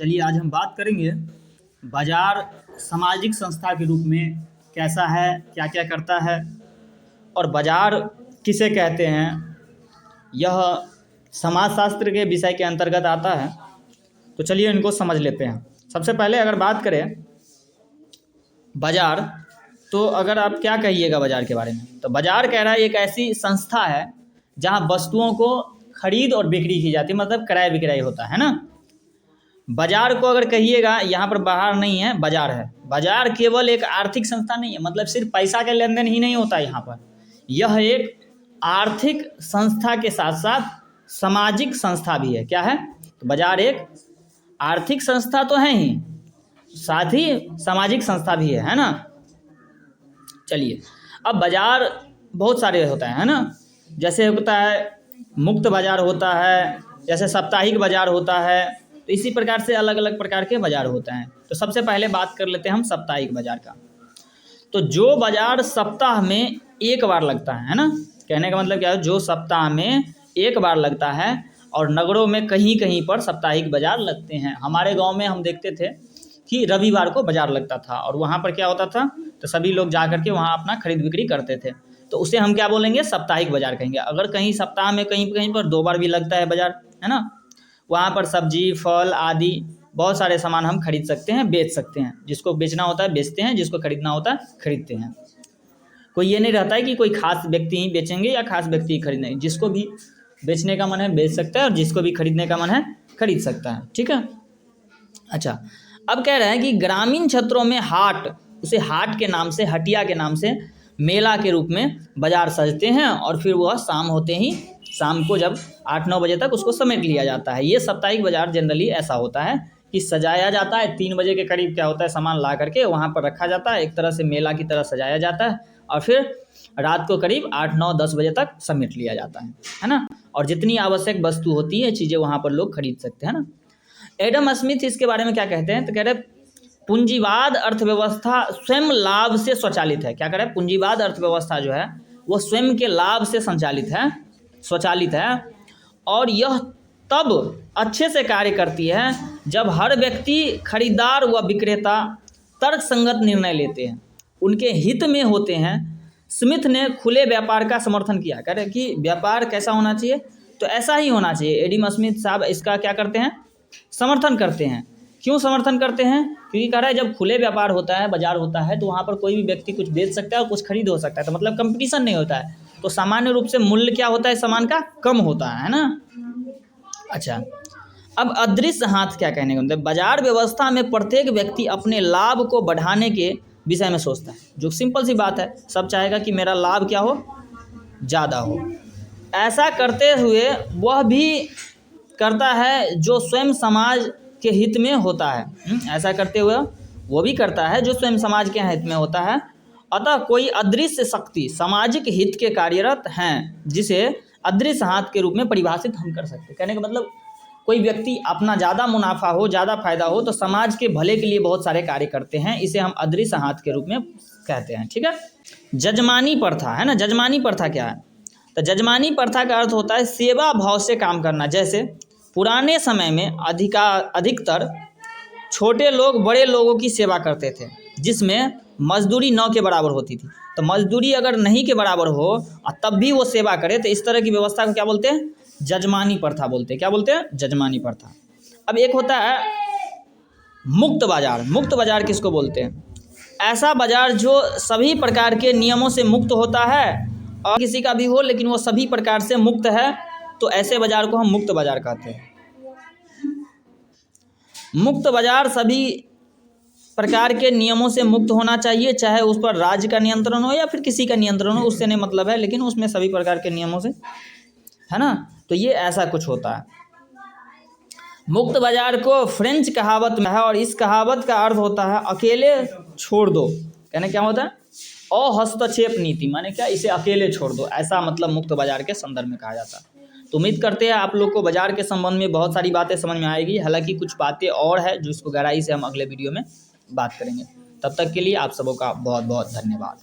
चलिए आज हम बात करेंगे बाजार सामाजिक संस्था के रूप में कैसा है, क्या क्या करता है और बाजार किसे कहते हैं। यह समाजशास्त्र के विषय के अंतर्गत आता है। तो चलिए इनको समझ लेते हैं। सबसे पहले अगर बात करें बाजार, तो अगर आप क्या कहिएगा बाजार के बारे में, तो बाजार कह रहा है एक ऐसी संस्था है जहां वस्तुओं को खरीद और बिक्री की जाती है, मतलब क्रय विक्रय होता है ना। बाजार को अगर कहिएगा, यहाँ पर बाहर नहीं है, बाजार है। बाजार केवल एक आर्थिक संस्था नहीं है, मतलब सिर्फ पैसा का लेन देन ही नहीं होता है यहाँ पर। यह एक आर्थिक संस्था के साथ साथ सामाजिक संस्था भी है। क्या है? तो बाजार एक आर्थिक संस्था तो है ही, साथ ही सामाजिक संस्था भी है ना। चलिए, अब बाजार बहुत सारे होता है ना। जैसे होता है मुक्त बाजार होता है, जैसे साप्ताहिक बाजार होता है, तो इसी प्रकार से अलग अलग प्रकार के बाजार होते हैं। तो सबसे पहले बात कर लेते हैं हम साप्ताहिक बाजार का। तो जो बाजार सप्ताह में एक बार लगता है ना, कहने का मतलब क्या है, जो सप्ताह में एक बार लगता है और नगरों में कहीं कहीं पर साप्ताहिक बाजार लगते हैं। हमारे गांव में हम देखते थे कि रविवार को बाजार लगता था और वहाँ पर क्या होता था, तो सभी लोग जा करके वहाँ अपना खरीद बिक्री करते थे। तो उसे हम क्या बोलेंगे, साप्ताहिक बाजार कहेंगे। अगर कहीं सप्ताह में कहीं कहीं पर 2 बार भी लगता है बाजार, है ना, वहाँ पर सब्जी फल आदि बहुत सारे सामान हम खरीद सकते हैं, बेच सकते हैं। जिसको बेचना होता है बेचते हैं, जिसको खरीदना होता है खरीदते हैं। कोई ये नहीं रहता है कि कोई खास व्यक्ति ही बेचेंगे या खास व्यक्ति ही खरीदेंगे। जिसको भी बेचने का मन है बेच सकता है और जिसको भी खरीदने का मन है खरीद सकता है। ठीक है। अच्छा, अब कह रहे हैं कि ग्रामीण क्षेत्रों में हाट, उसे हाट के नाम से, हटिया के नाम से, मेला के रूप में बाजार सजते हैं और फिर वह शाम होते ही, शाम को जब 8-9 बजे तक उसको समेट लिया जाता है। ये साप्ताहिक बाजार जनरली ऐसा होता है कि सजाया जाता है। 3 बजे के करीब क्या होता है, सामान ला करके वहाँ पर रखा जाता है, एक तरह से मेला की तरह सजाया जाता है और फिर रात को करीब 8-9-10 बजे तक समेट लिया जाता है ना। और जितनी आवश्यक वस्तु होती है, चीज़ें वहाँ पर लोग खरीद सकते हैं ना। एडम स्मिथ इसके बारे में क्या कहते हैं, तो कह रहे पूंजीवाद अर्थव्यवस्था स्वयं लाभ से स्वचालित है। क्या कह रहे हैं, पूंजीवाद अर्थव्यवस्था जो है वो स्वयं के लाभ से स्वचालित है और यह तब अच्छे से कार्य करती है जब हर व्यक्ति, खरीदार व विक्रेता तर्क संगत निर्णय लेते हैं, उनके हित में होते हैं। स्मिथ ने खुले व्यापार का समर्थन किया। कह रहे कि व्यापार कैसा होना चाहिए, तो ऐसा ही होना चाहिए। एडम स्मिथ साहब इसका क्या करते हैं, समर्थन करते हैं। क्यों समर्थन करते हैं? क्योंकि कह रहा है जब खुले व्यापार होता है, बाजार होता है, तो वहाँ पर कोई भी व्यक्ति कुछ बेच सकता है और कुछ खरीद हो सकता है। तो मतलब कंपटीशन नहीं होता है, तो सामान्य रूप से मूल्य क्या होता है सामान का, कम होता है ना। अच्छा, अब अदृश्य हाथ क्या कहने का मतलब, बाजार व्यवस्था में प्रत्येक व्यक्ति अपने लाभ को बढ़ाने के विषय में सोचता है। जो सिंपल सी बात है, सब चाहेगा कि मेरा लाभ क्या हो, ज़्यादा हो। ऐसा करते हुए वह भी करता है जो स्वयं समाज के हित में होता है। ऐसा करते हुए वो भी करता है जो स्वयं समाज के हित में होता है। अतः कोई अदृश्य शक्ति सामाजिक हित के कार्यरत हैं, जिसे अदृश्य हाथ के रूप में परिभाषित हम कर सकते हैं। कहने का मतलब कोई व्यक्ति अपना ज़्यादा मुनाफा हो, ज़्यादा फायदा हो, तो समाज के भले के लिए बहुत सारे कार्य करते हैं। इसे हम अदृश्य हाथ के रूप में कहते हैं। ठीक है। जजमानी प्रथा है ना। जजमानी प्रथा क्या है, तो जजमानी प्रथा का अर्थ होता है सेवा भाव से काम करना। जैसे पुराने समय में अधिकतर छोटे लोग बड़े लोगों की सेवा करते थे, जिसमें मजदूरी 9 के बराबर होती थी। तो मजदूरी अगर नहीं के बराबर हो और तब भी वो सेवा करे, तो इस तरह की व्यवस्था को क्या बोलते हैं, जजमानी प्रथा बोलते हैं। क्या बोलते हैं, जजमानी प्रथा। अब एक होता है मुक्त बाजार। मुक्त बाजार किसको बोलते हैं, ऐसा बाजार जो सभी प्रकार के नियमों से मुक्त होता है और किसी का भी हो लेकिन वो सभी प्रकार से मुक्त है, तो ऐसे बाजार को हम मुक्त बाजार कहते हैं। मुक्त बाजार सभी प्रकार के नियमों से मुक्त होना चाहिए, चाहे उस पर राज्य का नियंत्रण हो या फिर किसी का नियंत्रण हो, उससे नहीं मतलब है, लेकिन उसमें सभी प्रकार के नियमों से, है ना। तो ये ऐसा कुछ होता है। मुक्त बाजार को फ्रेंच कहावत में है और इस कहावत का अर्थ होता है अकेले छोड़ दो। कहने क्या होता है, अहस्तक्षेप नीति, माने क्या, इसे अकेले छोड़ दो, ऐसा मतलब मुक्त बाजार के संदर्भ में कहा जाता है। तो उम्मीद करते हैं आप लोग को बाजार के संबंध में बहुत सारी बातें समझ में आएगी। हालांकि कुछ बातें और है जो इसको गहराई से हम अगले वीडियो में बात करेंगे। तब तक के लिए आप सबों का बहुत बहुत धन्यवाद।